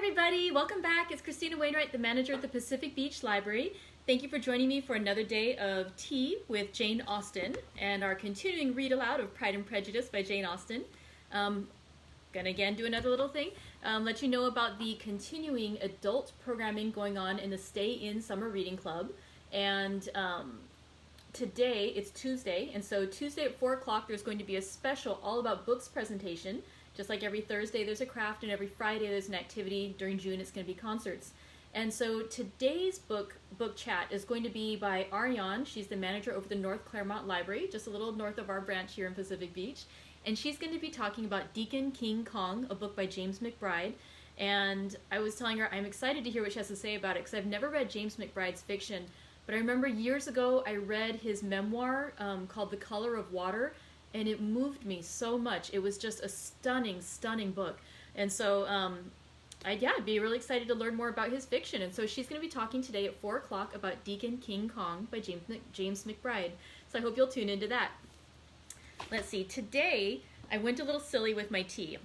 everybody, welcome back. It's Christina Wainwright, the manager at the Pacific Beach Library. Thank you for joining me for another day of tea with Jane Austen and our continuing read aloud of Pride and Prejudice by Jane Austen. Gonna again do another little thing, let you know about the continuing adult programming going on in the Stay In Summer Reading Club. And today, it's Tuesday, and so Tuesday at 4 o'clock there's going to be a special all about books presentation. Just like every Thursday there's a craft, and every Friday there's an activity. During June it's going to be concerts. And so today's book chat is going to be by Ariane. She's the manager over the North Claremont Library, just a little north of our branch here in Pacific Beach. And she's going to be talking about Deacon King Kong, a book by James McBride. And I was telling her I'm excited to hear what she has to say about it because I've never read James McBride's fiction. But I remember years ago I read his memoir called The Color of Water, and it moved me so much. It was just a stunning, stunning book. And so, I'd be really excited to learn more about his fiction. And so she's going to be talking today at 4 o'clock about Deacon King Kong by James McBride. So I hope you'll tune into that. Let's see, today I went a little silly with my tea.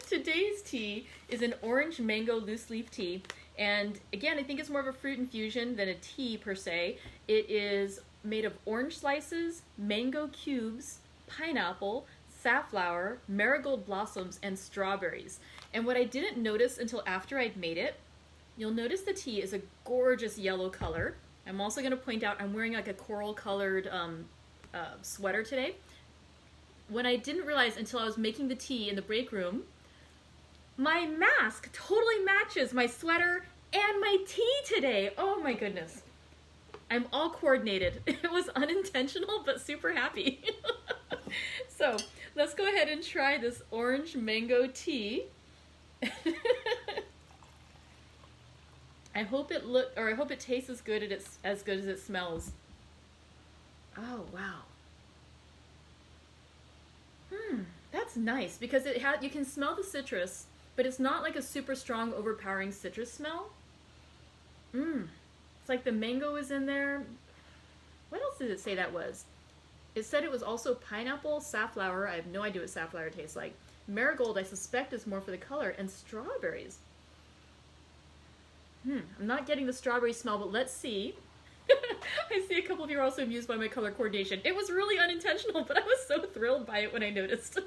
Today's tea is an orange mango loose leaf tea. And again, I think it's more of a fruit infusion than a tea per se. It is made of orange slices, mango cubes, pineapple, safflower, marigold blossoms, and strawberries. And what I didn't notice until after I'd made it, you'll notice the tea is a gorgeous yellow color. I'm also going to point out I'm wearing like a coral colored sweater today. When I didn't realize until I was making the tea in the break room, my mask totally matches my sweater and my tea today. Oh my goodness. I'm all coordinated. It was unintentional, but super happy. So let's go ahead and try this orange mango tea. I hope it tastes as good as it smells. Oh wow. That's nice because you can smell the citrus, but it's not like a super strong, overpowering citrus smell. It's like the mango is in there. What else did it say that was? It said it was also pineapple, safflower. I have no idea what safflower tastes like. Marigold, I suspect, is more for the color, and strawberries. I'm not getting the strawberry smell, but let's see. I see a couple of you are also amused by my color coordination. It was really unintentional, but I was so thrilled by it when I noticed.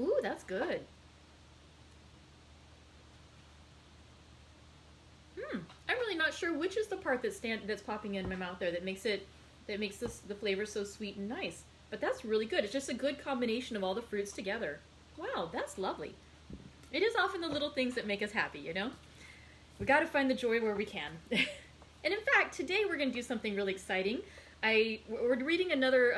Ooh, that's good. I'm really not sure which is the part that's popping in my mouth there that makes the flavor so sweet and nice. But that's really good. It's just a good combination of all the fruits together. Wow, that's lovely. It is often the little things that make us happy, you know? We got to find the joy where we can. And in fact, today we're going to do something really exciting. We're reading another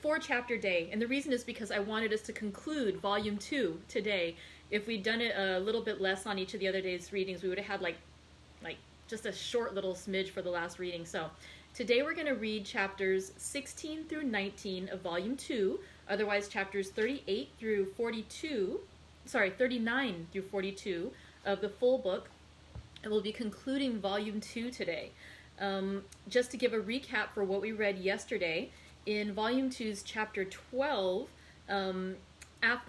4-chapter day, and the reason is because I wanted us to conclude Volume 2 today. If we'd done it a little bit less on each of the other days' readings, we would have had like just a short little smidge for the last reading. So today we're going to read chapters 16 through 19 of Volume 2, otherwise chapters 39 through 42 of the full book, and we'll be concluding Volume 2 today. Just to give a recap for what we read yesterday, in Volume 2's Chapter 12,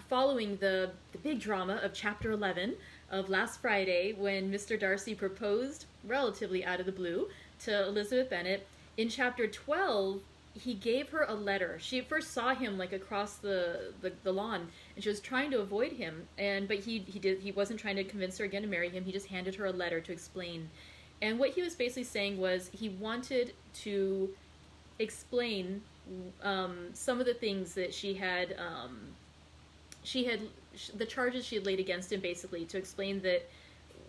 following the big drama of Chapter 11 of last Friday when Mr. Darcy proposed, relatively out of the blue, to Elizabeth Bennet, in Chapter 12, he gave her a letter. She at first saw him like across the lawn, and she was trying to avoid him, but he wasn't trying to convince her again to marry him. He just handed her a letter to explain. And what he was basically saying was he wanted to explain some of the things that the charges she had laid against him, basically, to explain that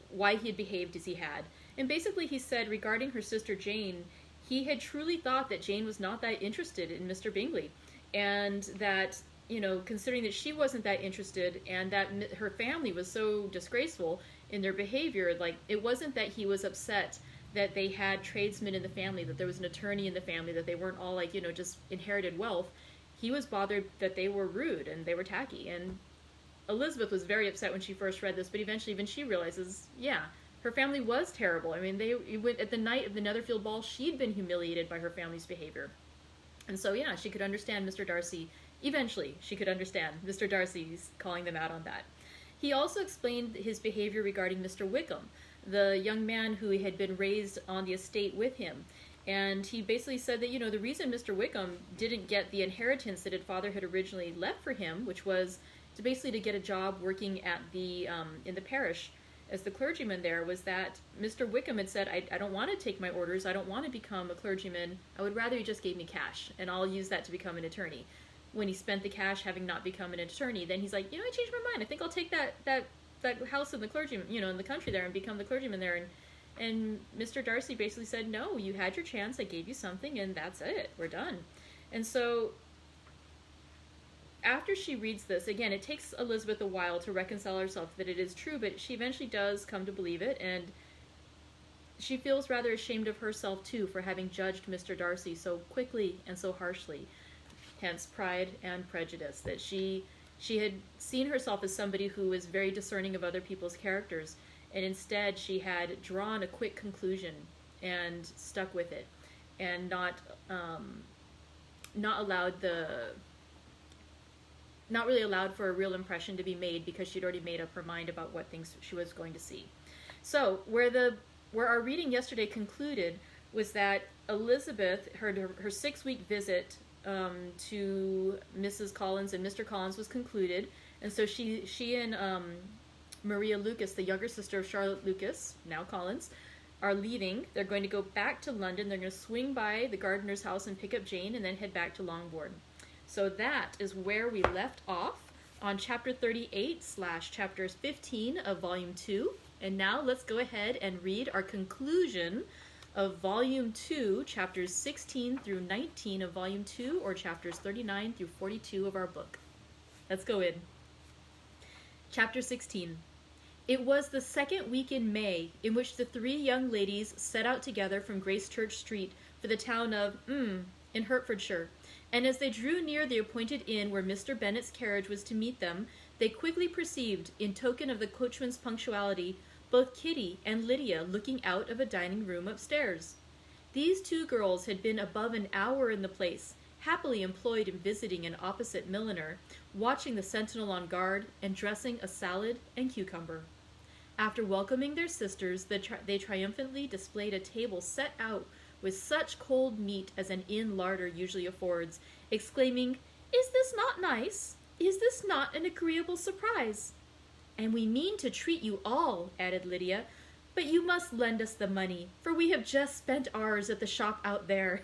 why he had behaved as he had. And basically he said regarding her sister Jane, he had truly thought that Jane was not that interested in Mr. Bingley, and that, you know, considering that she wasn't that interested and that her family was so disgraceful in their behavior, like, it wasn't that he was upset that they had tradesmen in the family, that there was an attorney in the family, that they weren't all like, you know, just inherited wealth. He was bothered that they were rude and they were tacky. And Elizabeth was very upset when she first read this, but eventually even she realizes, yeah, her family was terrible. I mean, at the night of the Netherfield ball, she'd been humiliated by her family's behavior. And so, yeah, she could understand Mr. Darcy Eventually, she could understand Mr. Darcy's calling them out on that. He also explained his behavior regarding Mr. Wickham, the young man who had been raised on the estate with him. And he basically said that, the reason Mr. Wickham didn't get the inheritance that his father had originally left for him, which was to get a job working at the in the parish as the clergyman there, was that Mr. Wickham had said, I don't want to take my orders, I don't want to become a clergyman, I would rather you just gave me cash, and I'll use that to become an attorney. When he spent the cash having not become an attorney, then he's like, I changed my mind, I think I'll take that house in the clergyman, in the country there and become the clergyman there. And Mr. Darcy basically said, no, you had your chance, I gave you something, and that's it, we're done. And so after she reads this, again, it takes Elizabeth a while to reconcile herself that it is true, but she eventually does come to believe it, and she feels rather ashamed of herself, too, for having judged Mr. Darcy so quickly and so harshly. Hence, Pride and Prejudice, that she had seen herself as somebody who was very discerning of other people's characters, and instead she had drawn a quick conclusion and stuck with it, and not really allowed for a real impression to be made, because she'd already made up her mind about what things she was going to see. So where our reading yesterday concluded was that Elizabeth, her 6-week visit to Mrs. Collins and Mr. Collins was concluded, and so she and Maria Lucas, the younger sister of Charlotte Lucas, now Collins, are leaving. They're going to go back to London. They're going to swing by the gardener's house and pick up Jane, and then head back to Longbourn. So that is where we left off on chapter 38/chapter 15 of volume 2. And now let's go ahead and read our conclusion of volume 2, chapters 16 through 19 of volume 2, or chapters 39 through 42 of our book. Let's go in. Chapter 16. It was the second week in May in which the 3 young ladies set out together from Gracechurch Street for the town of in Hertfordshire, and as they drew near the appointed inn where Mr. Bennet's carriage was to meet them, they quickly perceived, in token of the coachman's punctuality, both Kitty and Lydia looking out of a dining room upstairs. These 2 girls had been above an hour in the place, happily employed in visiting an opposite milliner, watching the sentinel on guard, and dressing a salad and cucumber. After welcoming their sisters, they triumphantly displayed a table set out with such cold meat as an inn larder usually affords, exclaiming, "Is this not nice? Is this not an agreeable surprise?" "And we mean to treat you all," added Lydia, "but you must lend us the money, for we have just spent ours at the shop out there."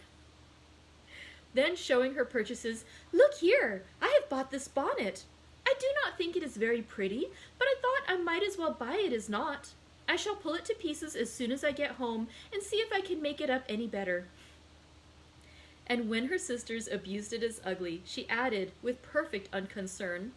Then, showing her purchases, "Look here, I have bought this bonnet. I do not think it is very pretty, but I thought I might as well buy it as not. I shall pull it to pieces as soon as I get home, and see if I can make it up any better." And when her sisters abused it as ugly, she added, with perfect unconcern,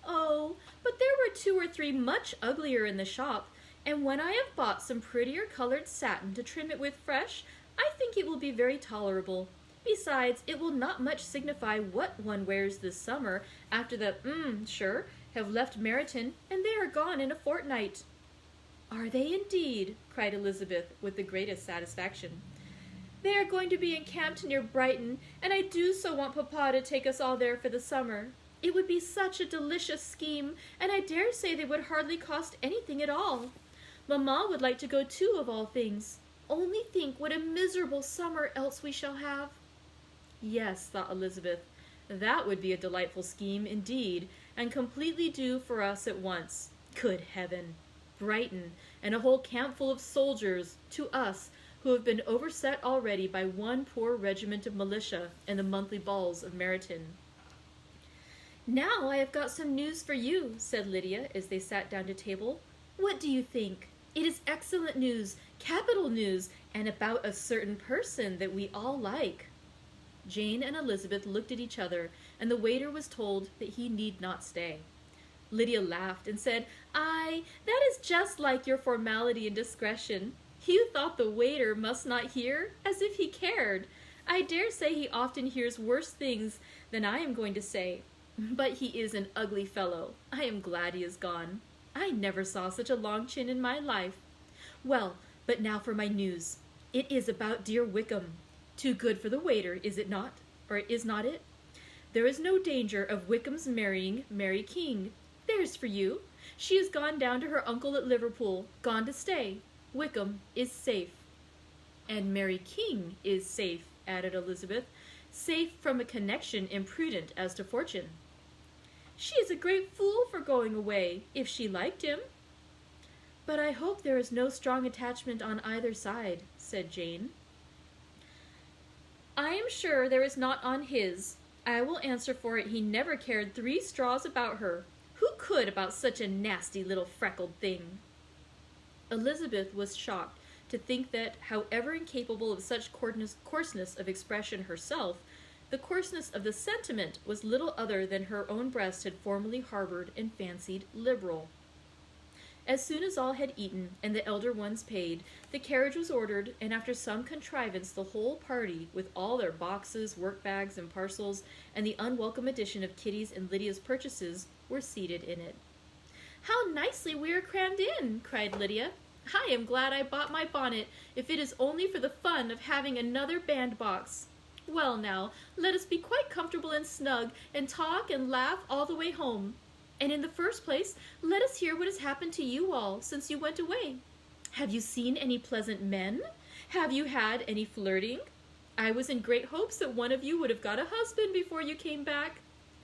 "Oh, but there were 2 or 3 much uglier in the shop, and when I have bought some prettier colored satin to trim it with fresh, I think it will be very tolerable. Besides, it will not much signify what one wears this summer, after the have left Meryton, and they are gone in a fortnight." "Are they indeed?" cried Elizabeth with the greatest satisfaction. "They are going to be encamped near Brighton, and I do so want Papa to take us all there for the summer. It would be such a delicious scheme, and I dare say they would hardly cost anything at all. Mamma would like to go too, of all things. Only think what a miserable summer else we shall have." Yes, thought Elizabeth, that would be a delightful scheme indeed, and completely due for us at once. Good heaven! Brighton, and a whole camp full of soldiers, to us, who have been overset already by one poor regiment of militia and the monthly balls of Meryton. "Now I have got some news for you," said Lydia, as they sat down to table. "What do you think? It is excellent news, capital news, and about a certain person that we all like." Jane and Elizabeth looked at each other, and the waiter was told that he need not stay. Lydia laughed and said, "Aye, that is just like your formality and discretion. You thought the waiter must not hear, as if he cared. I dare say he often hears worse things than I am going to say. But he is an ugly fellow. I am glad he is gone. I never saw such a long chin in my life. Well, but now for my news. It is about dear Wickham. Too good for the waiter, is it not? Or is not it? There is no danger of Wickham's marrying Mary King. There's for you. She has gone down to her uncle at Liverpool, gone to stay. Wickham is safe." "And Mary King is safe," added Elizabeth, "safe from a connection imprudent as to fortune." "She is a great fool for going away, if she liked him." "But I hope there is no strong attachment on either side," said Jane. "I am sure there is not on his. I will answer for it he never cared 3 straws about her. Who could about such a nasty little freckled thing?" Elizabeth was shocked to think that, however incapable of such coarseness of expression herself, the coarseness of the sentiment was little other than her own breast had formerly harbored and fancied liberal. As soon as all had eaten, and the elder ones paid, the carriage was ordered, and after some contrivance the whole party, with all their boxes, work-bags, and parcels, and the unwelcome addition of Kitty's and Lydia's purchases, were seated in it. "How nicely we are crammed in!" cried Lydia. "I am glad I bought my bonnet, if it is only for the fun of having another bandbox. Well now, let us be quite comfortable and snug, and talk and laugh all the way home. And in the first place, let us hear what has happened to you all since you went away. Have you seen any pleasant men? Have you had any flirting? I was in great hopes that one of you would have got a husband before you came back.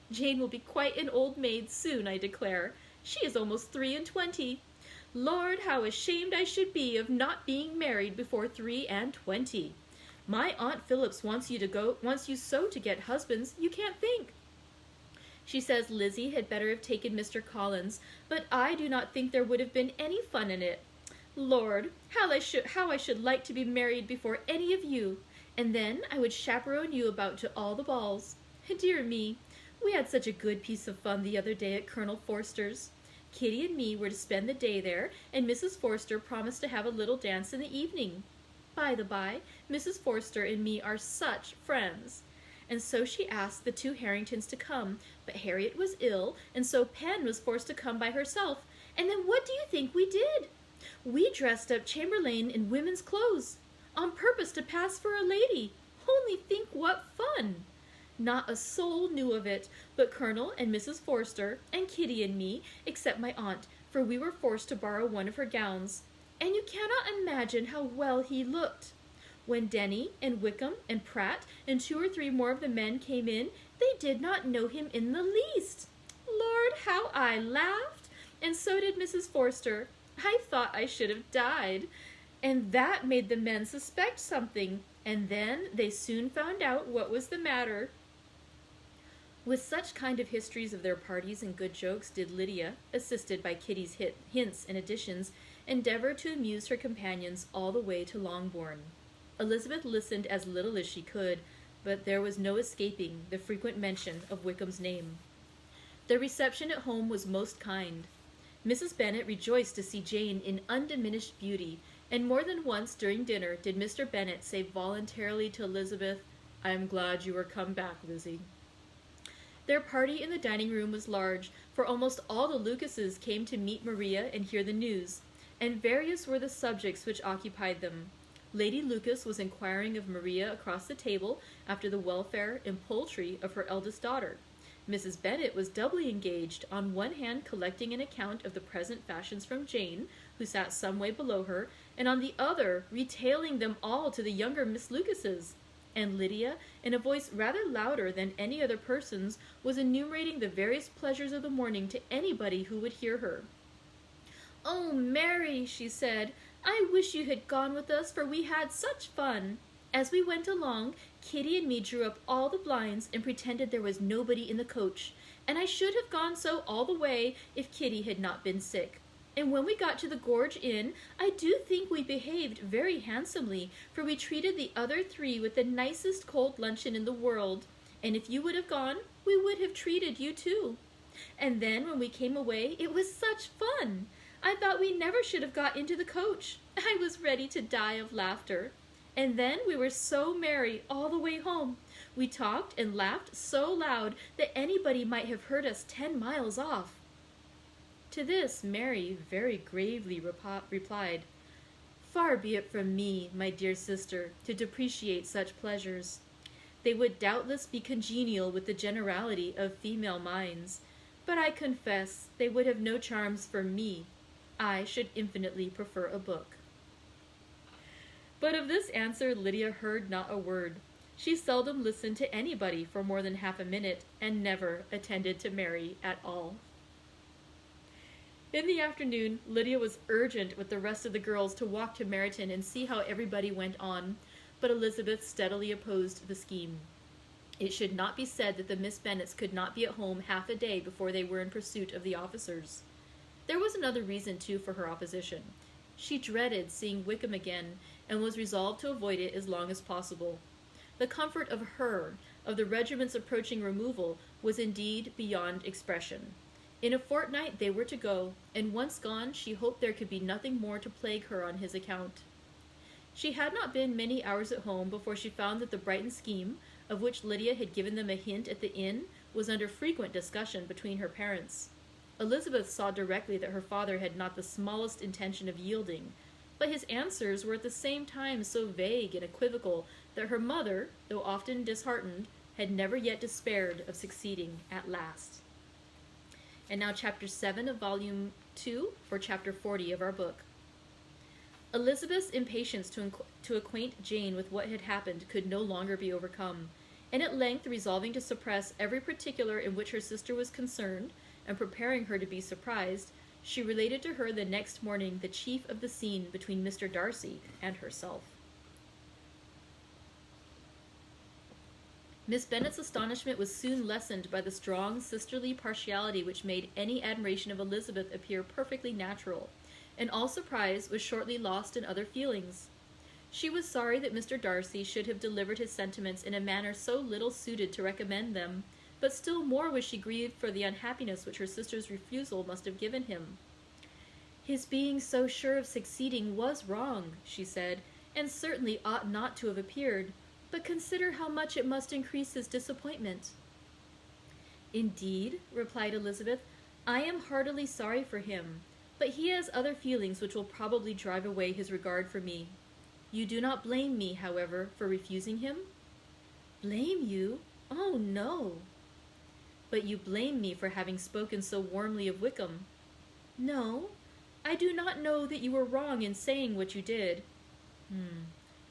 Jane will be quite an old maid soon, I declare. She is almost 23. Lord, how ashamed I should be of not being married before 23. My Aunt Phillips wants you so to get husbands, you can't think. She says Lizzie had better have taken Mr. Collins, but I do not think there would have been any fun in it. Lord, how I should like to be married before any of you, and then I would chaperone you about to all the balls. Dear me, we had such a good piece of fun the other day at Colonel Forster's. Kitty and me were to spend the day there, and Mrs. Forster promised to have a little dance in the evening. By the by, Mrs. Forster and me are such friends. And so she asked the 2 Harringtons to come, but Harriet was ill, and so Pen was forced to come by herself. And then what do you think we did? We dressed up Chamberlain in women's clothes, on purpose to pass for a lady. Only think what fun! Not a soul knew of it, but Colonel and Mrs. Forster, and Kitty and me, except my aunt, for we were forced to borrow one of her gowns. And you cannot imagine how well he looked. When Denny and Wickham and Pratt and 2 or 3 more of the men came in, they did not know him in the least. Lord, how I laughed! And so did Mrs. Forster. I thought I should have died. And that made the men suspect something, and then they soon found out what was the matter. With such kind of histories of their parties and good jokes did Lydia, assisted by Kitty's hints and additions, endeavor to amuse her companions all the way to Longbourn. Elizabeth listened as little as she could, but there was no escaping the frequent mention of Wickham's name. The reception at home was most kind. Mrs. Bennet rejoiced to see Jane in undiminished beauty, and more than once during dinner did Mr. Bennet say voluntarily to Elizabeth, "I am glad you are come back, Lizzie." Their party in the dining room was large, for almost all the Lucases came to meet Maria and hear the news, and various were the subjects which occupied them. Lady Lucas was inquiring of Maria across the table after the welfare and poultry of her eldest daughter. Mrs. Bennet was doubly engaged, on one hand collecting an account of the present fashions from Jane, who sat some way below her, and on the other retailing them all to the younger Miss Lucases. And Lydia, in a voice rather louder than any other person's, was enumerating the various pleasures of the morning to anybody who would hear her. "Oh, Mary," she said, "I wish you had gone with us, for we had such fun. As we went along, Kitty and me drew up all the blinds and pretended there was nobody in the coach, and I should have gone so all the way if Kitty had not been sick. And when we got to the Gorge Inn, I do think we behaved very handsomely, for we treated the other 3 with the nicest cold luncheon in the world, and if you would have gone, we would have treated you too. And then when we came away, it was such fun! I thought we never should have got into the coach. I was ready to die of laughter. And then we were so merry all the way home. We talked and laughed so loud that anybody might have heard us 10 miles off." To this Mary very gravely replied, "Far be it from me, my dear sister, to depreciate such pleasures. They would doubtless be congenial with the generality of female minds, but I confess they would have no charms for me. I should infinitely prefer a book. But of this answer Lydia heard not a word. She seldom listened to anybody for more than half a minute, and never attended to Mary at all. In the afternoon, Lydia was urgent with the rest of the girls to walk to Meryton and see how everybody went on, but Elizabeth steadily opposed the scheme. It should not be said that the Miss Bennets could not be at home half a day before they were in pursuit of the officers. There was another reason, too, for her opposition. She dreaded seeing Wickham again, and was resolved to avoid it as long as possible. The comfort of her, of the regiment's approaching removal, was indeed beyond expression. In a fortnight they were to go, and once gone she hoped there could be nothing more to plague her on his account. She had not been many hours at home before she found that the Brighton scheme, of which Lydia had given them a hint at the inn, was under frequent discussion between her parents. Elizabeth saw directly that her father had not the smallest intention of yielding, but his answers were at the same time so vague and equivocal that her mother, though often disheartened, had never yet despaired of succeeding at last. And now chapter 7 of volume 2, or chapter 40 of our book. Elizabeth's impatience to acquaint Jane with what had happened could no longer be overcome, and at length resolving to suppress every particular in which her sister was concerned, and preparing her to be surprised, she related to her the next morning the chief of the scene between Mr. Darcy and herself. Miss Bennet's astonishment was soon lessened by the strong sisterly partiality which made any admiration of Elizabeth appear perfectly natural, and all surprise was shortly lost in other feelings. She was sorry that Mr. Darcy should have delivered his sentiments in a manner so little suited to recommend them, but still more was she grieved for the unhappiness which her sister's refusal must have given him. "His being so sure of succeeding was wrong," she said, "and certainly ought not to have appeared. But consider how much it must increase his disappointment." "Indeed," replied Elizabeth, "I am heartily sorry for him, but he has other feelings which will probably drive away his regard for me. You do not blame me, however, for refusing him?" "Blame you? Oh, no." "But you blame me for having spoken so warmly of Wickham." "No, I do not know that you were wrong in saying what you did."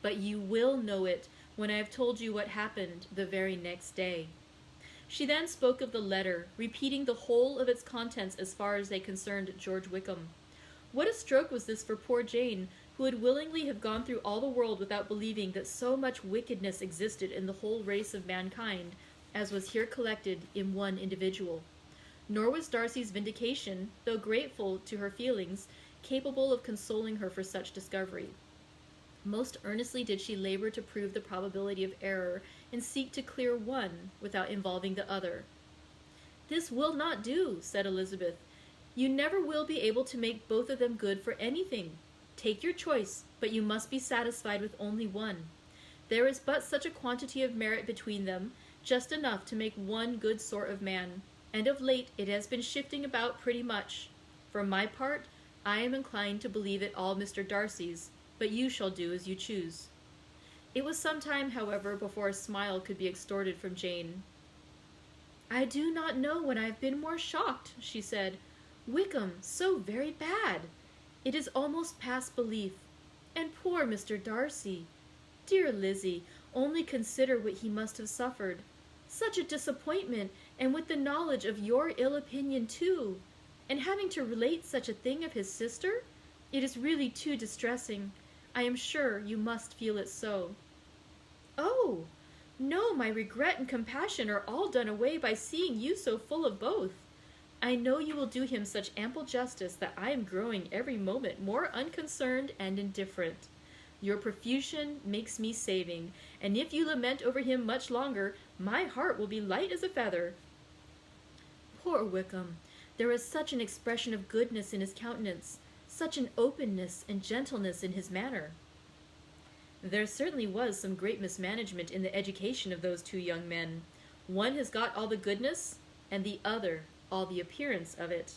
But you will know it when I have told you what happened the very next day." She then spoke of the letter, repeating the whole of its contents as far as they concerned George Wickham. What a stroke was this for poor Jane, who would willingly have gone through all the world without believing that so much wickedness existed in the whole race of mankind, as was here collected in one individual. Nor was Darcy's vindication, though grateful to her feelings, capable of consoling her for such discovery. Most earnestly did she labor to prove the probability of error, and seek to clear one without involving the other. "This will not do," said Elizabeth. "You never will be able to make both of them good for anything. Take your choice, but you must be satisfied with only one. There is but such a quantity of merit between them, just enough to make one good sort of man, and of late it has been shifting about pretty much. For my part, I am inclined to believe it all Mr. Darcy's, but you shall do as you choose." It was some time, however, before a smile could be extorted from Jane. "I do not know when I have been more shocked," she said. "Wickham so very bad! It is almost past belief. And poor Mr. Darcy! Dear Lizzie, only consider what he must have suffered. Such a disappointment, and with the knowledge of your ill opinion too! And having to relate such a thing of his sister! It is really too distressing. I am sure you must feel it so." "Oh, no, my regret and compassion are all done away by seeing you so full of both. I know you will do him such ample justice that I am growing every moment more unconcerned and indifferent. Your profusion makes me saving, and if you lament over him much longer, my heart will be light as a feather." Poor Wickham! There is such an expression of goodness in his countenance, such an openness and gentleness in his manner. There certainly was some great mismanagement in the education of those two young men. One has got all the goodness, and the other all the appearance of it.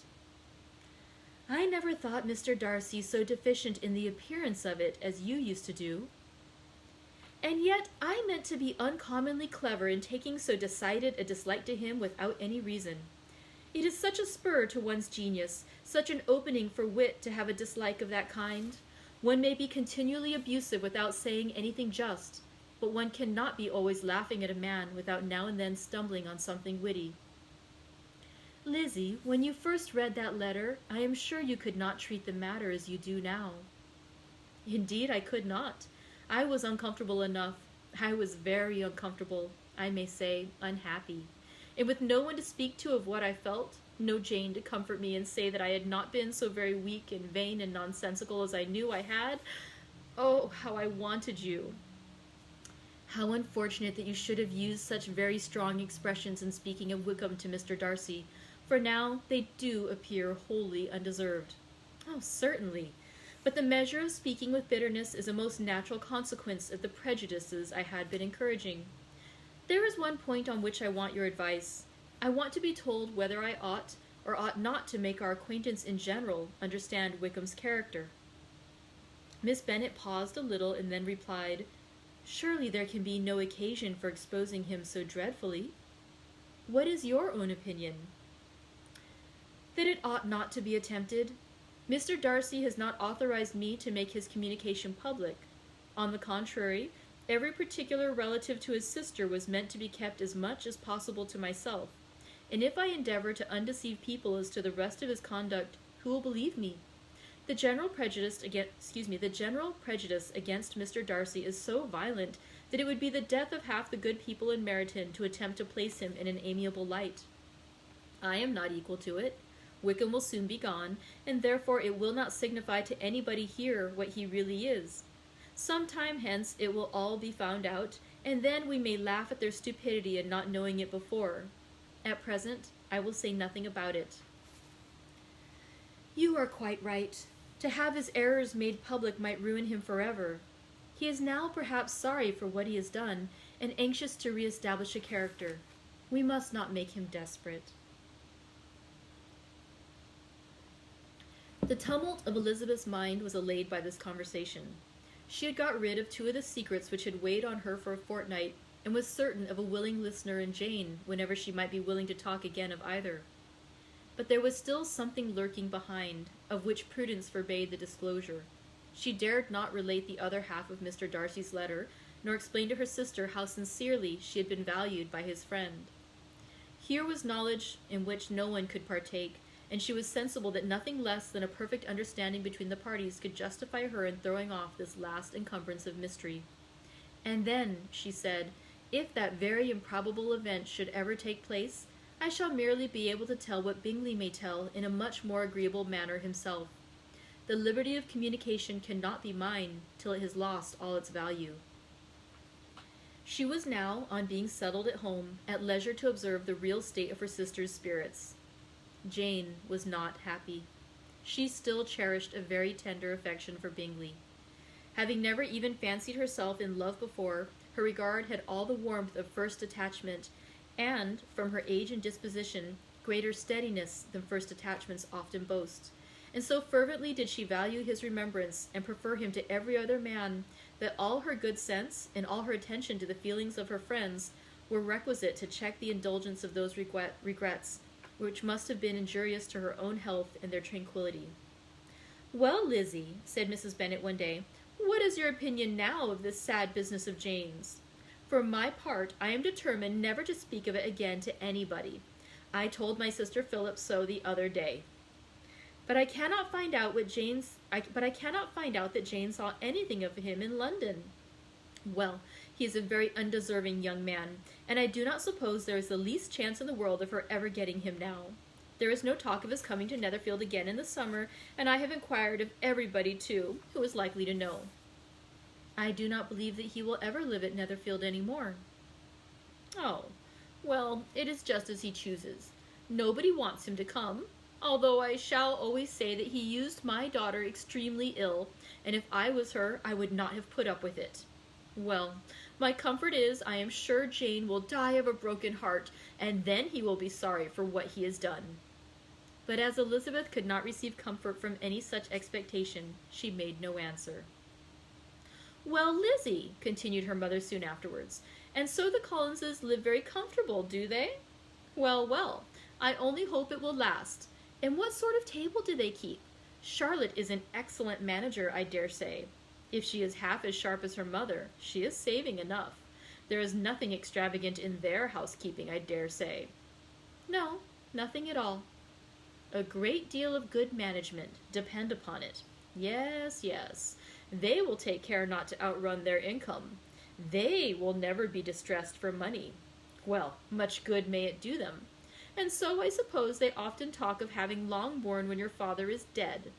"I never thought Mr. Darcy so deficient in the appearance of it as you used to do." And yet I meant to be uncommonly clever in taking so decided a dislike to him without any reason. It is such a spur to one's genius, such an opening for wit to have a dislike of that kind. One may be continually abusive without saying anything just, but one cannot be always laughing at a man without now and then stumbling on something witty. Lizzie, when you first read that letter, I am sure you could not treat the matter as you do now. Indeed, I could not. I was uncomfortable enough. I was very uncomfortable, I may say, unhappy. And with no one to speak to of what I felt, no Jane to comfort me and say that I had not been so very weak and vain and nonsensical as I knew I had, oh, how I wanted you. How unfortunate that you should have used such very strong expressions in speaking of Wickham to Mr. Darcy, for now they do appear wholly undeserved. Oh, certainly. But the measure of speaking with bitterness is a most natural consequence of the prejudices I had been encouraging. There is one point on which I want your advice. I want to be told whether I ought or ought not to make our acquaintance in general understand Wickham's character. Miss Bennet paused a little and then replied, Surely there can be no occasion for exposing him so dreadfully. What is your own opinion? That it ought not to be attempted. Mr. Darcy has not authorized me to make his communication public. On the contrary, every particular relative to his sister was meant to be kept as much as possible to myself, and if I endeavor to undeceive people as to the rest of his conduct, who will believe me? The general prejudice against Mr. Darcy is so violent that it would be the death of half the good people in Meryton to attempt to place him in an amiable light. I am not equal to it. Wickham will soon be gone, and therefore it will not signify to anybody here what he really is. Some time hence it will all be found out, and then we may laugh at their stupidity in not knowing it before. At present, I will say nothing about it. You are quite right. To have his errors made public might ruin him forever. He is now perhaps sorry for what he has done, and anxious to re-establish a character. We must not make him desperate. The tumult of Elizabeth's mind was allayed by this conversation. She had got rid of two of the secrets which had weighed on her for a fortnight, and was certain of a willing listener in Jane whenever she might be willing to talk again of either. But there was still something lurking behind, of which prudence forbade the disclosure. She dared not relate the other half of Mr. Darcy's letter, nor explain to her sister how sincerely she had been valued by his friend. Here was knowledge in which no one could partake, and she was sensible that nothing less than a perfect understanding between the parties could justify her in throwing off this last encumbrance of mystery. And then, she said, if that very improbable event should ever take place, I shall merely be able to tell what Bingley may tell in a much more agreeable manner himself. The liberty of communication cannot be mine till it has lost all its value. She was now, on being settled at home, at leisure to observe the real state of her sister's spirits. Jane was not happy. She still cherished a very tender affection for Bingley. Having never even fancied herself in love before, her regard had all the warmth of first attachment, and, from her age and disposition, greater steadiness than first attachments often boast. And so fervently did she value his remembrance, and prefer him to every other man, that all her good sense, and all her attention to the feelings of her friends, were requisite to check the indulgence of those regrets, which must have been injurious to her own health and their tranquillity. Well, Lizzie, said Mrs. Bennet one day, what is your opinion now of this sad business of Jane's? For my part, I am determined never to speak of it again to anybody. I told my sister Philip so the other day. But I cannot find out that Jane saw anything of him in London. Well, he is a very undeserving young man, and I do not suppose there is the least chance in the world of her ever getting him now. There is no talk of his coming to Netherfield again in the summer, and I have inquired of everybody, too, who is likely to know. I do not believe that he will ever live at Netherfield any more. Oh, well, it is just as he chooses. Nobody wants him to come, although I shall always say that he used my daughter extremely ill, and if I was her, I would not have put up with it. Well, my comfort is, I am sure Jane will die of a broken heart, and then he will be sorry for what he has done. But as Elizabeth could not receive comfort from any such expectation, she made no answer. Well, Lizzie, continued her mother soon afterwards, and so the Collinses live very comfortable, do they? Well, well, I only hope it will last. And what sort of table do they keep? Charlotte is an excellent manager, I dare say. If she is half as sharp as her mother, she is saving enough. There is nothing extravagant in their housekeeping, I dare say. No, nothing at all. A great deal of good management, depend upon it. Yes, yes. They will take care not to outrun their income. They will never be distressed for money. Well, much good may it do them. And so I suppose they often talk of having Longbourn when your father is dead.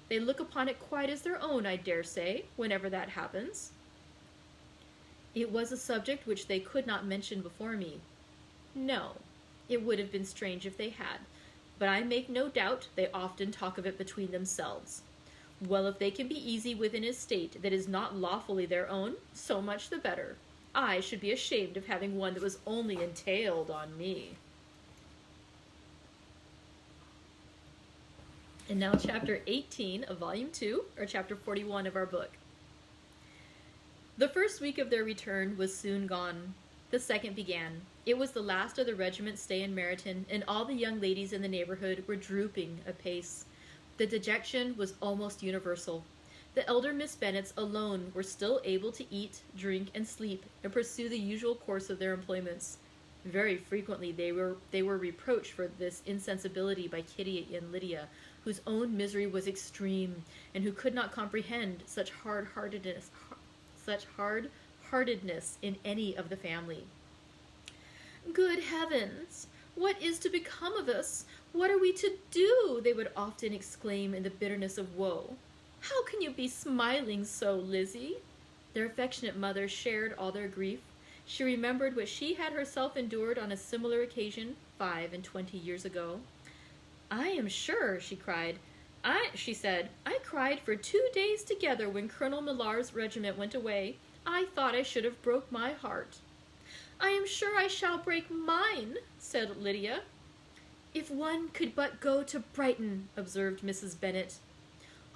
They look upon it quite as their own, I dare say, whenever that happens. It was a subject which they could not mention before me. No, it would have been strange if they had, but I make no doubt they often talk of it between themselves. Well, if they can be easy with an estate that is not lawfully their own, so much the better. I should be ashamed of having one that was only entailed on me. And now chapter 18 of volume 2, or chapter 41 of our book. The first week of their return was soon gone. The second began. It was the last of the regiment's stay in Meryton, and all the young ladies in the neighborhood were drooping apace. The dejection was almost universal. The elder Miss Bennets alone were still able to eat, drink, and sleep, and pursue the usual course of their employments. Very frequently they were reproached for this insensibility by Kitty and Lydia, whose own misery was extreme, and who could not comprehend such hard-heartedness in any of the family. Good heavens! What is to become of us? What are we to do? They would often exclaim in the bitterness of woe. How can you be smiling so, Lizzie? Their affectionate mother shared all their grief. She remembered what she had herself endured on a similar occasion 25 years ago. I am sure, she said, I cried for 2 days together when Colonel Millar's regiment went away. I thought I should have broke my heart. I am sure I shall break mine, said Lydia. If one could but go to Brighton, observed Mrs. Bennet.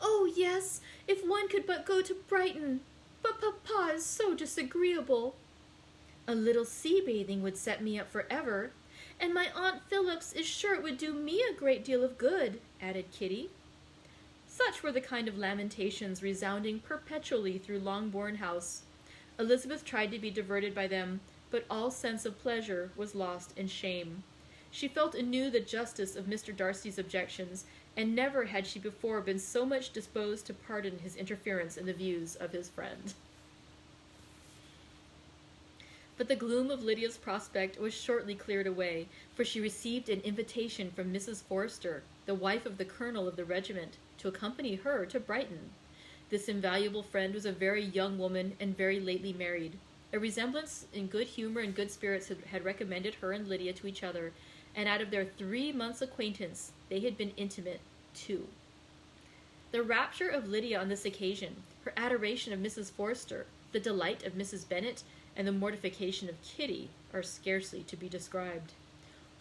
Oh, yes, if one could but go to Brighton. But Papa is so disagreeable. A little sea-bathing would set me up forever, and my Aunt Phillips is sure it would do me a great deal of good, added Kitty. Such were the kind of lamentations resounding perpetually through Longbourn House. Elizabeth tried to be diverted by them, but all sense of pleasure was lost in shame. She felt anew the justice of Mr. Darcy's objections, and never had she before been so much disposed to pardon his interference in the views of his friend. But the gloom of Lydia's prospect was shortly cleared away, for she received an invitation from Mrs. Forster, the wife of the colonel of the regiment, to accompany her to Brighton. This invaluable friend was a very young woman and very lately married. A resemblance in good humor and good spirits had recommended her and Lydia to each other, and out of their 3 months' acquaintance they had been intimate, too. The rapture of Lydia on this occasion, her adoration of Mrs. Forster, the delight of Mrs. Bennet, and the mortification of Kitty are scarcely to be described.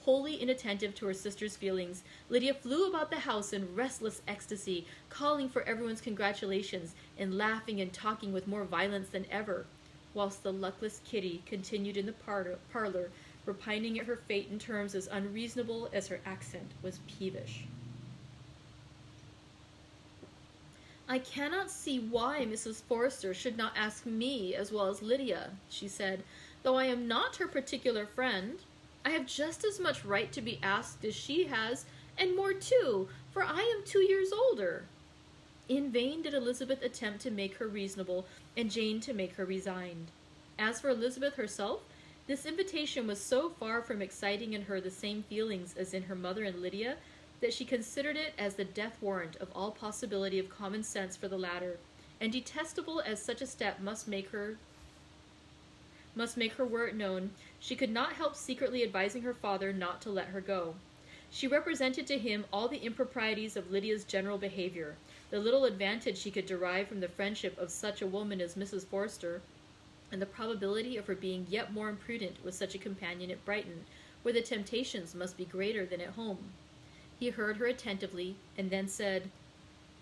Wholly inattentive to her sister's feelings, Lydia flew about the house in restless ecstasy, calling for everyone's congratulations, and laughing and talking with more violence than ever, whilst the luckless Kitty continued in the parlor, repining at her fate in terms as unreasonable as her accent was peevish. I cannot see why Mrs. Forster should not ask me as well as Lydia, she said, though I am not her particular friend. I have just as much right to be asked as she has, and more too, for I am 2 years older. In vain did Elizabeth attempt to make her reasonable, and Jane to make her resigned. As for Elizabeth herself, this invitation was so far from exciting in her the same feelings as in her mother and Lydia, that she considered it as the death warrant of all possibility of common sense for the latter, and detestable as such a step must make her were it known, she could not help secretly advising her father not to let her go. She represented to him all the improprieties of Lydia's general behavior, the little advantage she could derive from the friendship of such a woman as Mrs. Forster, and the probability of her being yet more imprudent with such a companion at Brighton, where the temptations must be greater than at home. He heard her attentively, and then said,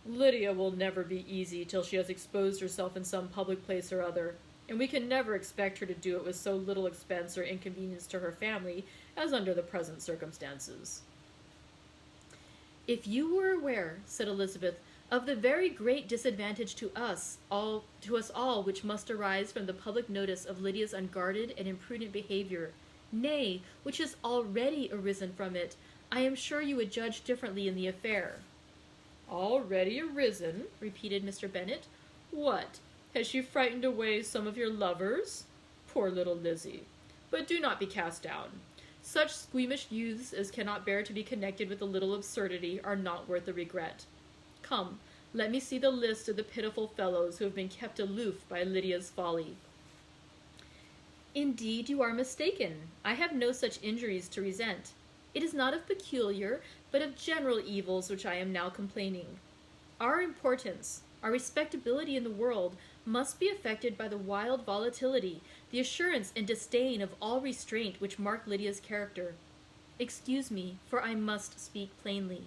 Lydia will never be easy till she has exposed herself in some public place or other, and we can never expect her to do it with so little expense or inconvenience to her family as under the present circumstances." "If you were aware," said Elizabeth, "of the very great disadvantage to us all which must arise from the public notice of Lydia's unguarded and imprudent behavior, nay, which has already arisen from it, I am sure you would judge differently in the affair." "Already arisen?" repeated Mr. Bennet. "What, has she frightened away some of your lovers? Poor little Lizzie! But do not be cast down. Such squeamish youths as cannot bear to be connected with a little absurdity are not worth the regret. Come, let me see the list of the pitiful fellows who have been kept aloof by Lydia's folly." "Indeed, you are mistaken. I have no such injuries to resent. It is not of peculiar, but of general evils which I am now complaining. Our importance, our respectability in the world, must be affected by the wild volatility, the assurance and disdain of all restraint which mark Lydia's character. Excuse me, for I must speak plainly.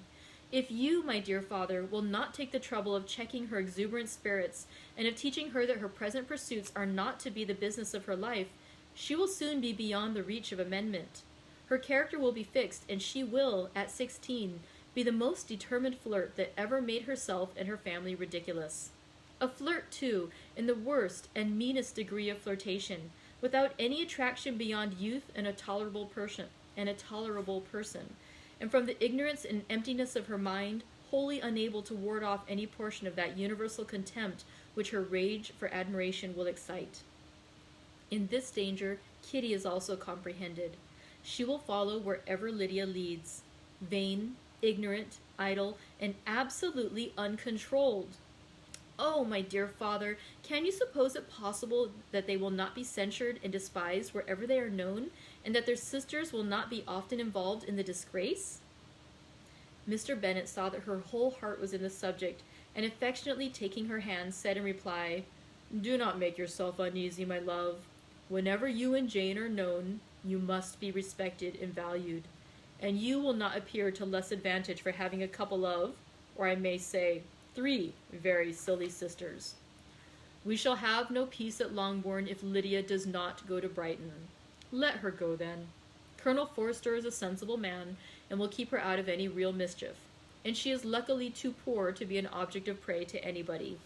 If you, my dear father, will not take the trouble of checking her exuberant spirits, and of teaching her that her present pursuits are not to be the business of her life, she will soon be beyond the reach of amendment. Her character will be fixed, and she will, at 16, be the most determined flirt that ever made herself and her family ridiculous. A flirt, too, in the worst and meanest degree of flirtation, without any attraction beyond youth and a tolerable person, and from the ignorance and emptiness of her mind, wholly unable to ward off any portion of that universal contempt which her rage for admiration will excite. In this danger Kitty is also comprehended. She will follow wherever Lydia leads, vain, ignorant, idle, and absolutely uncontrolled. Oh, my dear father, can you suppose it possible that they will not be censured and despised wherever they are known, and that their sisters will not be often involved in the disgrace?" Mr. Bennet saw that her whole heart was in the subject, and affectionately taking her hand, said in reply, "Do not make yourself uneasy, my love. Whenever you and Jane are known, you must be respected and valued, and you will not appear to less advantage for having a couple of, or I may say, 3 very silly sisters. We shall have no peace at Longbourn if Lydia does not go to Brighton. Let her go then. Colonel Forster is a sensible man, and will keep her out of any real mischief, and she is luckily too poor to be an object of prey to anybody.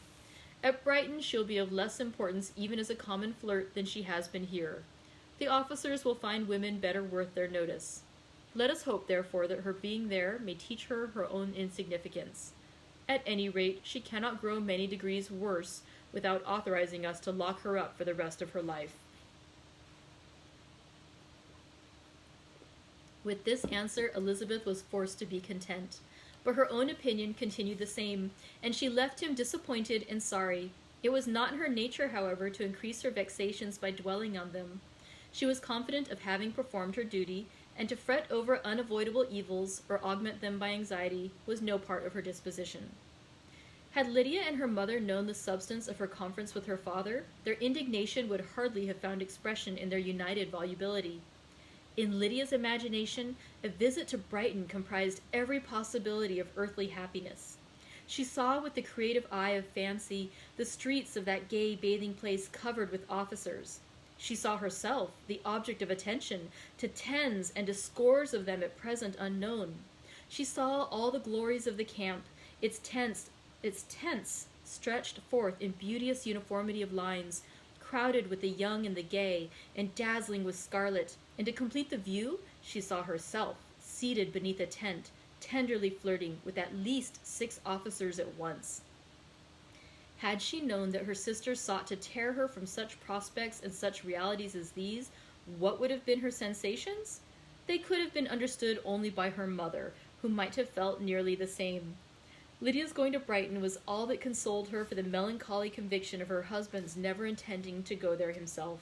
At Brighton she'll be of less importance even as a common flirt than she has been here. The officers will find women better worth their notice. Let us hope, therefore, that her being there may teach her her own insignificance. At any rate, she cannot grow many degrees worse without authorizing us to lock her up for the rest of her life." With this answer, Elizabeth was forced to be content, but her own opinion continued the same, and she left him disappointed and sorry. It was not in her nature, however, to increase her vexations by dwelling on them. She was confident of having performed her duty, and to fret over unavoidable evils or augment them by anxiety was no part of her disposition. Had Lydia and her mother known the substance of her conference with her father, their indignation would hardly have found expression in their united volubility. In Lydia's imagination, a visit to Brighton comprised every possibility of earthly happiness. She saw with the creative eye of fancy the streets of that gay bathing place covered with officers. She saw herself the object of attention to tens and to scores of them at present unknown. She saw all the glories of the camp, its tents stretched forth in beauteous uniformity of lines, crowded with the young and the gay, and dazzling with scarlet, and to complete the view, she saw herself seated beneath a tent, tenderly flirting with at least 6 officers at once. Had she known that her sisters sought to tear her from such prospects and such realities as these, what would have been her sensations? They could have been understood only by her mother, who might have felt nearly the same. Lydia's going to Brighton was all that consoled her for the melancholy conviction of her husband's never intending to go there himself.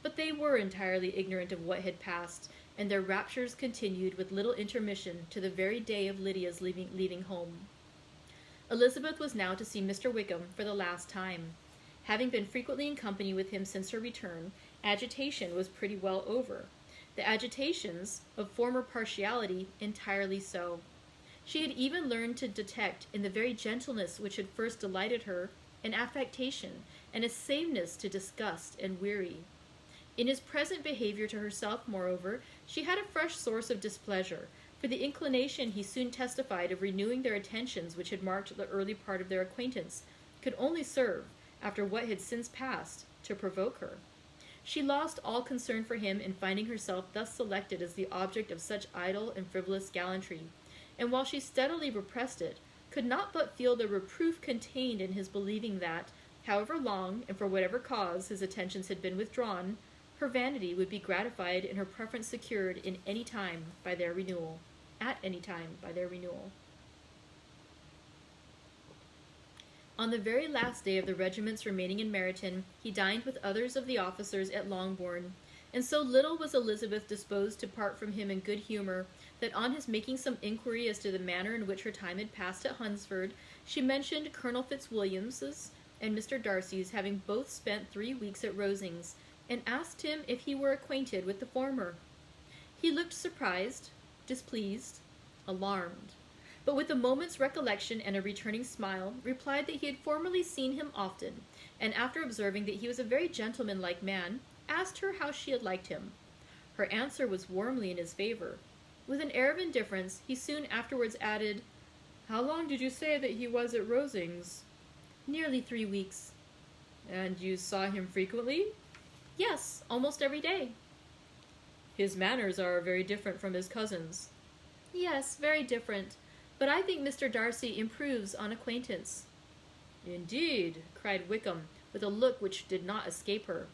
But they were entirely ignorant of what had passed, and their raptures continued with little intermission to the very day of Lydia's leaving home. Elizabeth was now to see Mr. Wickham for the last time. Having been frequently in company with him since her return, agitation was pretty well over. The agitations of former partiality entirely so. She had even learned to detect in the very gentleness which had first delighted her an affectation and a sameness to disgust and weary. In his present behavior to herself, moreover, she had a fresh source of displeasure, for the inclination he soon testified of renewing their attentions which had marked the early part of their acquaintance could only serve, after what had since passed, to provoke her. She lost all concern for him in finding herself thus selected as the object of such idle and frivolous gallantry, and while she steadily repressed it, could not but feel the reproof contained in his believing that, however long and for whatever cause his attentions had been withdrawn, her vanity would be gratified and her preference secured at any time by their renewal. On the very last day of the regiment's remaining in Meryton, he dined with others of the officers at Longbourn, and so little was Elizabeth disposed to part from him in good humour, that on his making some inquiry as to the manner in which her time had passed at Hunsford, she mentioned Colonel Fitzwilliam's and Mr. Darcy's having both spent 3 weeks at Rosings, and asked him if he were acquainted with the former. He looked surprised, displeased, alarmed, but with a moment's recollection and a returning smile, replied that he had formerly seen him often, and after observing that he was a very gentlemanlike man, asked her how she had liked him. Her answer was warmly in his favour. With an air of indifference, he soon afterwards added, "How long did you say that he was at Rosings?" "Nearly 3 weeks." "And you saw him frequently?" "Yes, almost every day." "His manners are very different from his cousin's." "Yes, very different. But I think Mr. Darcy improves on acquaintance." "Indeed," cried Wickham, with a look which did not escape her.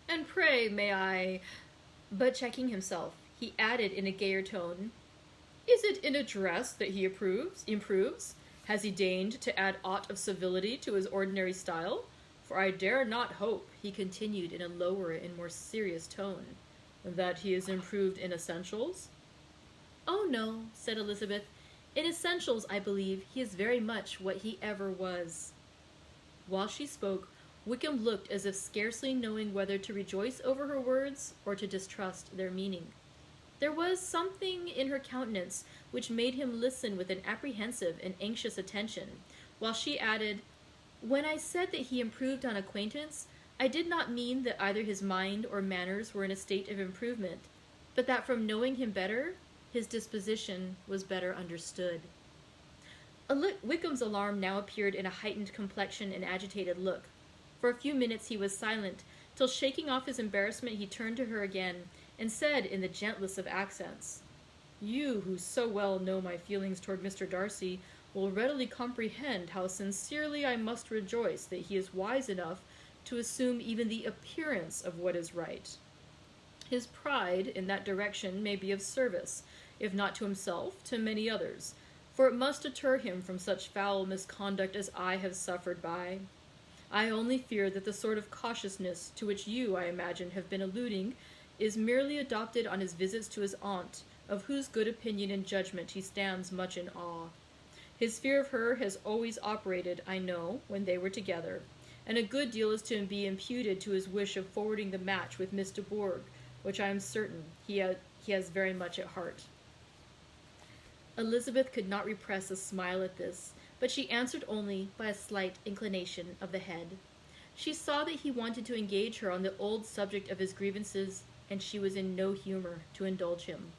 "And pray, may I—" But checking himself, he added in a gayer tone, "Is it in address that he improves? Has he deigned to add aught of civility to his ordinary style? For I dare not hope," he continued in a lower and more serious tone, "that he is improved in essentials?" "Oh, no," said Elizabeth. "In essentials, I believe, he is very much what he ever was." While she spoke, Wickham looked as if scarcely knowing whether to rejoice over her words or to distrust their meaning. There was something in her countenance which made him listen with an apprehensive and anxious attention, while she added, "When I said that he improved on acquaintance, I did not mean that either his mind or manners were in a state of improvement, but that from knowing him better, his disposition was better understood." Wickham's alarm now appeared in a heightened complexion and agitated look. For a few minutes he was silent, till shaking off his embarrassment he turned to her again, and said in the gentlest of accents, "You, who so well know my feelings toward Mr. Darcy, will readily comprehend how sincerely I must rejoice that he is wise enough to assume even the appearance of what is right. His pride in that direction may be of service, if not to himself, to many others, for it must deter him from such foul misconduct as I have suffered by. I only fear that the sort of cautiousness to which you, I imagine, have been alluding is merely adopted on his visits to his aunt, of whose good opinion and judgment he stands much in awe. His fear of her has always operated, I know, when they were together, and a good deal is to be imputed to his wish of forwarding the match with Miss de Bourgh, which I am certain he has very much at heart." Elizabeth could not repress a smile at this, but she answered only by a slight inclination of the head. She saw that he wanted to engage her on the old subject of his grievances, and she was in no humor to indulge him.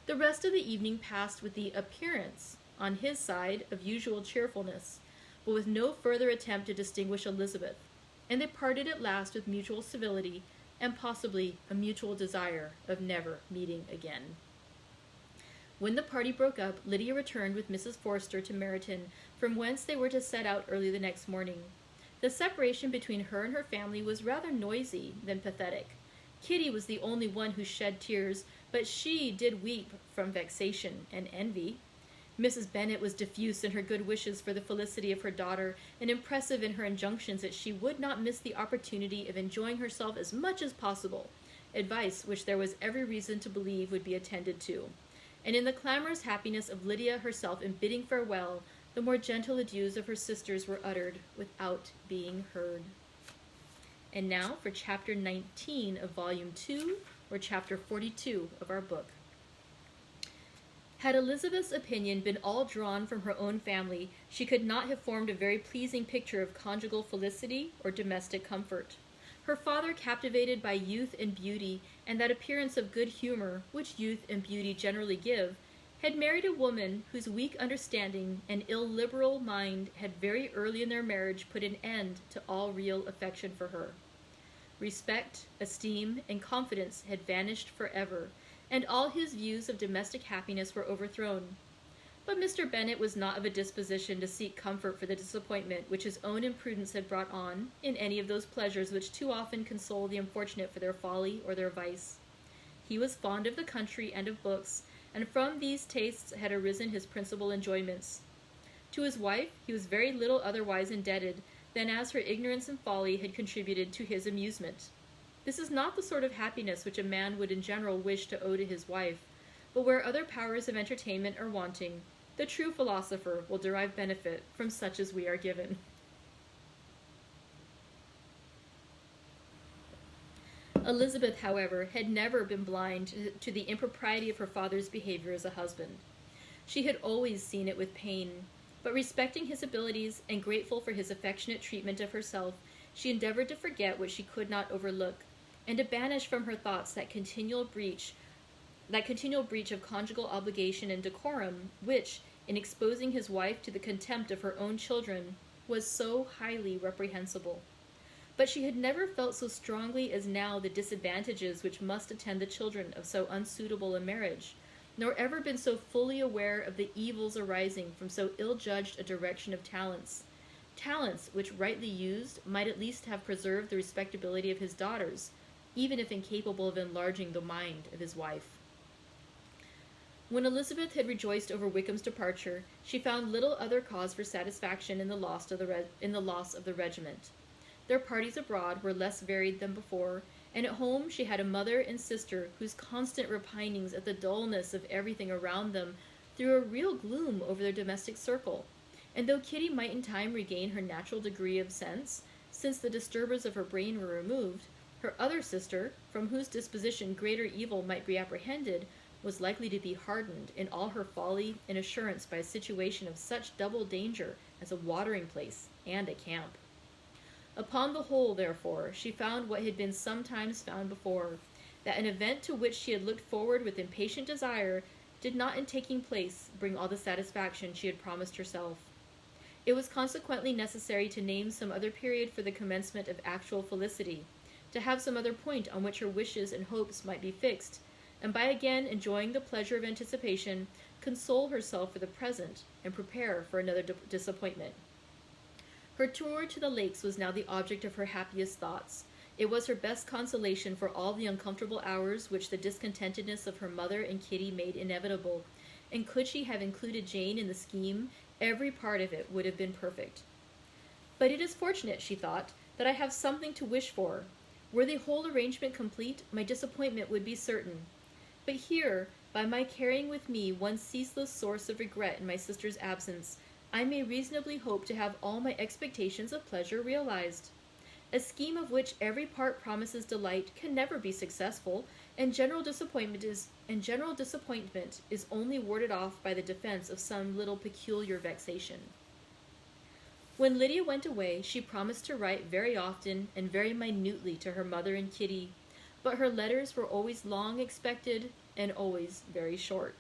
The rest of the evening passed with the appearance, on his side, of usual cheerfulness, but with no further attempt to distinguish Elizabeth, and they parted at last with mutual civility, and possibly a mutual desire of never meeting again. When the party broke up, Lydia returned with Mrs. Forster to Meryton, from whence they were to set out early the next morning. The separation between her and her family was rather noisy than pathetic. Kitty was the only one who shed tears, but she did weep from vexation and envy. Mrs. Bennet was diffuse in her good wishes for the felicity of her daughter, and impressive in her injunctions that she would not miss the opportunity of enjoying herself as much as possible, advice which there was every reason to believe would be attended to. And in the clamorous happiness of Lydia herself in bidding farewell, the more gentle adieus of her sisters were uttered without being heard. And now for Chapter 19 of Volume 2, or Chapter 42 of our book. Had Elizabeth's opinion been all drawn from her own family, she could not have formed a very pleasing picture of conjugal felicity or domestic comfort. Her father, captivated by youth and beauty, and that appearance of good humor which youth and beauty generally give, had married a woman whose weak understanding and illiberal mind had very early in their marriage put an end to all real affection for her. Respect, esteem, and confidence had vanished forever, and all his views of domestic happiness were overthrown. But Mr. Bennet was not of a disposition to seek comfort for the disappointment which his own imprudence had brought on in any of those pleasures which too often console the unfortunate for their folly or their vice. He was fond of the country and of books, and from these tastes had arisen his principal enjoyments. To his wife he was very little otherwise indebted than as her ignorance and folly had contributed to his amusement. This is not the sort of happiness which a man would in general wish to owe to his wife, but where other powers of entertainment are wanting, the true philosopher will derive benefit from such as we are given. Elizabeth, however, had never been blind to the impropriety of her father's behavior as a husband. She had always seen it with pain, but respecting his abilities and grateful for his affectionate treatment of herself, she endeavored to forget what she could not overlook, and to banish from her thoughts that continual breach of conjugal obligation and decorum, which, in exposing his wife to the contempt of her own children, was so highly reprehensible. But she had never felt so strongly as now the disadvantages which must attend the children of so unsuitable a marriage, nor ever been so fully aware of the evils arising from so ill-judged a direction of talents which, rightly used, might at least have preserved the respectability of his daughters, even if incapable of enlarging the mind of his wife. When Elizabeth had rejoiced over Wickham's departure, she found little other cause for satisfaction in the loss of the regiment. Their parties abroad were less varied than before, and at home she had a mother and sister whose constant repinings at the dullness of everything around them threw a real gloom over their domestic circle. And though Kitty might in time regain her natural degree of sense, since the disturbers of her brain were removed, her other sister, from whose disposition greater evil might be apprehended, was likely to be hardened in all her folly and assurance by a situation of such double danger as a watering place and a camp. Upon the whole, therefore, she found what had been sometimes found before, that an event to which she had looked forward with impatient desire did not in taking place bring all the satisfaction she had promised herself. It was consequently necessary to name some other period for the commencement of actual felicity, to have some other point on which her wishes and hopes might be fixed, and by again enjoying the pleasure of anticipation, console herself for the present, and prepare for another disappointment. Her tour to the lakes was now the object of her happiest thoughts. It was her best consolation for all the uncomfortable hours which the discontentedness of her mother and Kitty made inevitable, and could she have included Jane in the scheme, every part of it would have been perfect. But it is fortunate, she thought, that I have something to wish for. Were the whole arrangement complete, my disappointment would be certain. But here, by my carrying with me one ceaseless source of regret in my sister's absence, I may reasonably hope to have all my expectations of pleasure realized. A scheme of which every part promises delight can never be successful, and general disappointment is only warded off by the defense of some little peculiar vexation. When Lydia went away, she promised to write very often and very minutely to her mother and Kitty, but her letters were always long expected and always very short.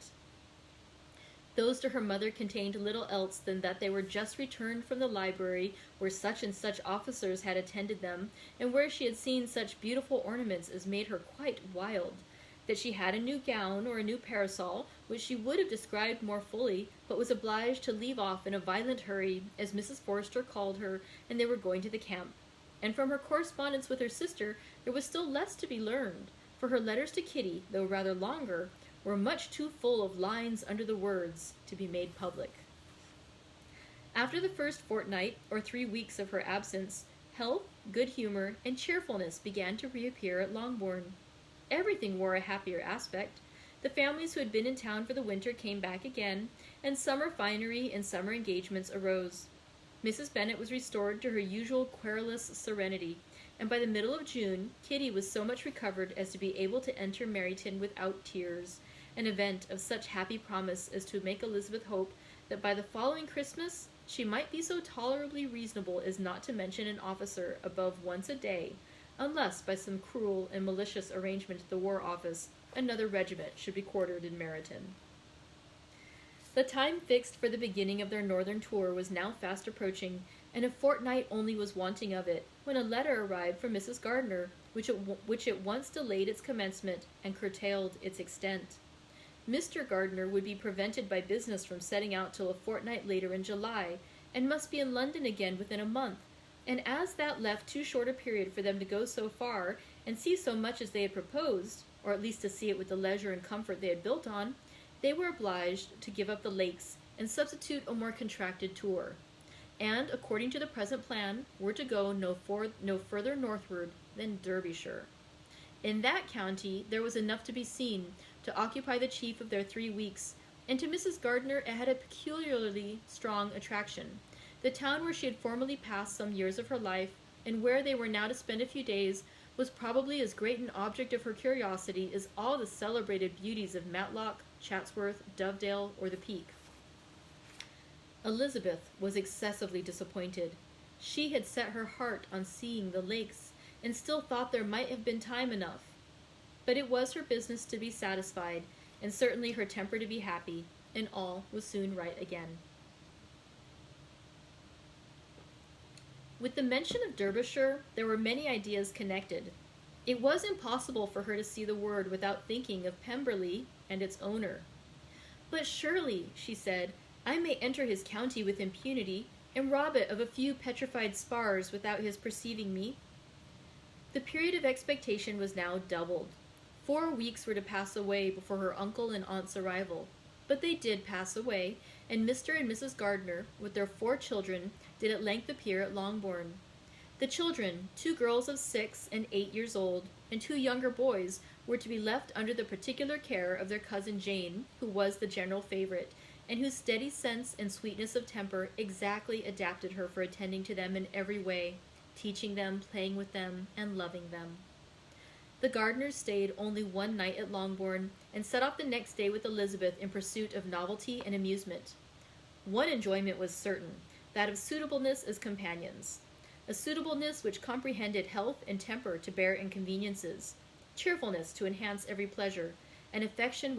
Those to her mother contained little else than that they were just returned from the library where such and such officers had attended them, and where she had seen such beautiful ornaments as made her quite wild, that she had a new gown or a new parasol, which she would have described more fully, but was obliged to leave off in a violent hurry, as Mrs. Forster called her, and they were going to the camp. And from her correspondence with her sister there was still less to be learned, for her letters to Kitty, though rather longer, were much too full of lines under the words to be made public. After the first fortnight or 3 weeks of her absence, health, good humor, and cheerfulness began to reappear at Longbourn. Everything wore a happier aspect. The families who had been in town for the winter came back again, and summer finery and summer engagements arose. Mrs. Bennet was restored to her usual querulous serenity, and by the middle of June, Kitty was so much recovered as to be able to enter Meryton without tears, an event of such happy promise as to make Elizabeth hope that by the following Christmas she might be so tolerably reasonable as not to mention an officer above once a day, unless by some cruel and malicious arrangement at the War Office another regiment should be quartered in Meryton. The time fixed for the beginning of their northern tour was now fast approaching, and a fortnight only was wanting of it, when a letter arrived from Mrs. Gardiner, which at once delayed its commencement and curtailed its extent. Mr. Gardiner would be prevented by business from setting out till a fortnight later in July, and must be in London again within a month, and as that left too short a period for them to go so far and see so much as they had proposed, or at least to see it with the leisure and comfort they had built on, they were obliged to give up the lakes and substitute a more contracted tour, and, according to the present plan, were to go no further northward than Derbyshire. In that county there was enough to be seen to occupy the chief of their 3 weeks, and to Mrs. Gardiner it had a peculiarly strong attraction. The town where she had formerly passed some years of her life, and where they were now to spend a few days, was probably as great an object of her curiosity as all the celebrated beauties of Matlock, Chatsworth, Dovedale, or the Peak. Elizabeth was excessively disappointed. She had set her heart on seeing the lakes, and still thought there might have been time enough. But it was her business to be satisfied, and certainly her temper to be happy, and all was soon right again. With the mention of Derbyshire, there were many ideas connected. It was impossible for her to see the word without thinking of Pemberley and its owner. "But surely," she said, "I may enter his county with impunity, and rob it of a few petrified spars without his perceiving me." The period of expectation was now doubled. 4 weeks were to pass away before her uncle and aunt's arrival, but they did pass away, and Mr. and Mrs. Gardiner, with their 4 children, did at length appear at Longbourn. The children, 2 girls of 6 and 8 years old, and 2 younger boys, were to be left under the particular care of their cousin Jane, who was the general favorite, and whose steady sense and sweetness of temper exactly adapted her for attending to them in every way, teaching them, playing with them, and loving them. The Gardiners stayed only 1 night at Longbourn, and set off the next day with Elizabeth in pursuit of novelty and amusement. One enjoyment was certain, that of suitableness as companions. A suitableness which comprehended health and temper to bear inconveniences, cheerfulness to enhance every pleasure, and affection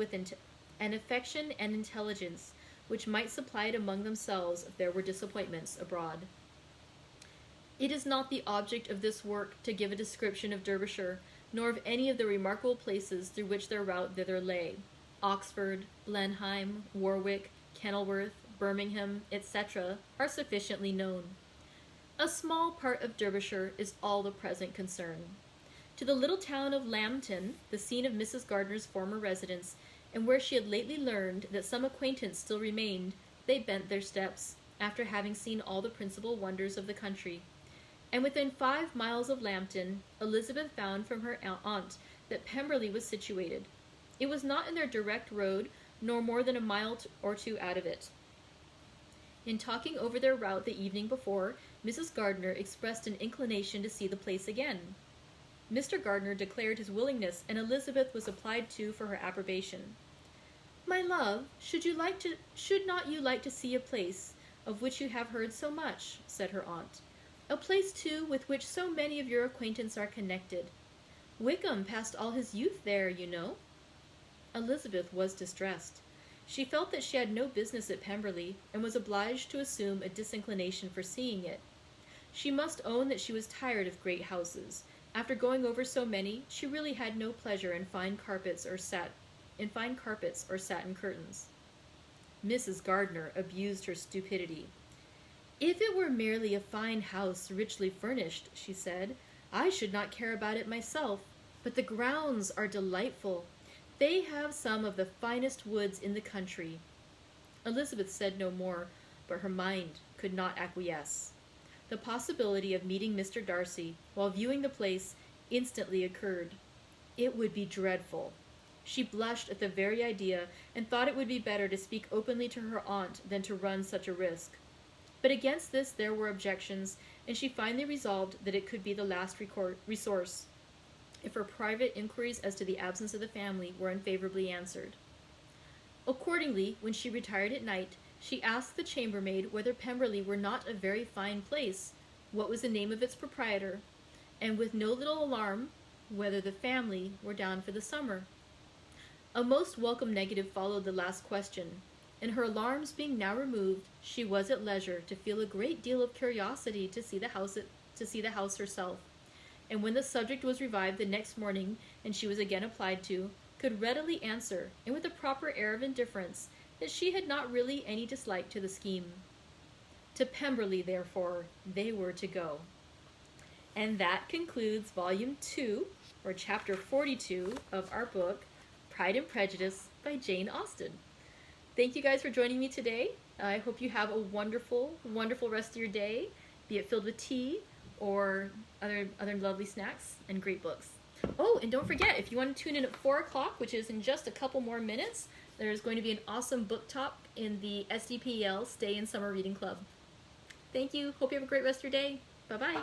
and intelligence which might supply it among themselves if there were disappointments abroad. It is not the object of this work to give a description of Derbyshire, nor of any of the remarkable places through which their route thither lay. Oxford, Blenheim, Warwick, Kenilworth, Birmingham, etc., are sufficiently known. A small part of Derbyshire is all the present concern. To the little town of Lambton, the scene of Mrs. Gardiner's former residence, and where she had lately learned that some acquaintance still remained, they bent their steps, after having seen all the principal wonders of the country. And within 5 miles of Lambton, Elizabeth found from her aunt that Pemberley was situated. It was not in their direct road, nor more than a mile or 2 out of it. In talking over their route the evening before, Mrs. Gardiner expressed an inclination to see the place again. Mr. Gardiner declared his willingness, and Elizabeth was applied to for her approbation. "My love, should not you like to see a place of which you have heard so much?" said her aunt. "A place, too, with which so many of your acquaintance are connected. Wickham passed all his youth there, you know." Elizabeth was distressed. She felt that she had no business at Pemberley, and was obliged to assume a disinclination for seeing it. She must own that she was tired of great houses. After going over so many, she really had no pleasure in fine carpets or satin curtains. Mrs. Gardiner abused her stupidity. "If it were merely a fine house richly furnished," she said, "I should not care about it myself, but the grounds are delightful. They have some of the finest woods in the country." Elizabeth said no more, but her mind could not acquiesce. The possibility of meeting Mr. Darcy, while viewing the place, instantly occurred. It would be dreadful. She blushed at the very idea, and thought it would be better to speak openly to her aunt than to run such a risk. But against this there were objections, and she finally resolved that it could be the last resource, if her private inquiries as to the absence of the family were unfavorably answered. Accordingly, when she retired at night, she asked the chambermaid whether Pemberley were not a very fine place, what was the name of its proprietor, and with no little alarm, whether the family were down for the summer. A most welcome negative followed the last question, and her alarms being now removed, she was at leisure to feel a great deal of curiosity to see the house herself, and when the subject was revived the next morning and she was again applied to, could readily answer, and with a proper air of indifference, that she had not really any dislike to the scheme. To Pemberley, therefore, they were to go. And that concludes Volume 2, or Chapter 42, of our book, Pride and Prejudice by Jane Austen. Thank you guys for joining me today. I hope you have a wonderful, wonderful rest of your day, be it filled with tea or other lovely snacks and great books. Oh, and don't forget, if you want to tune in at 4 o'clock, which is in just a couple more minutes, there's going to be an awesome book talk in the SDPL Stay in Summer Reading Club. Thank you. Hope you have a great rest of your day. Bye-bye.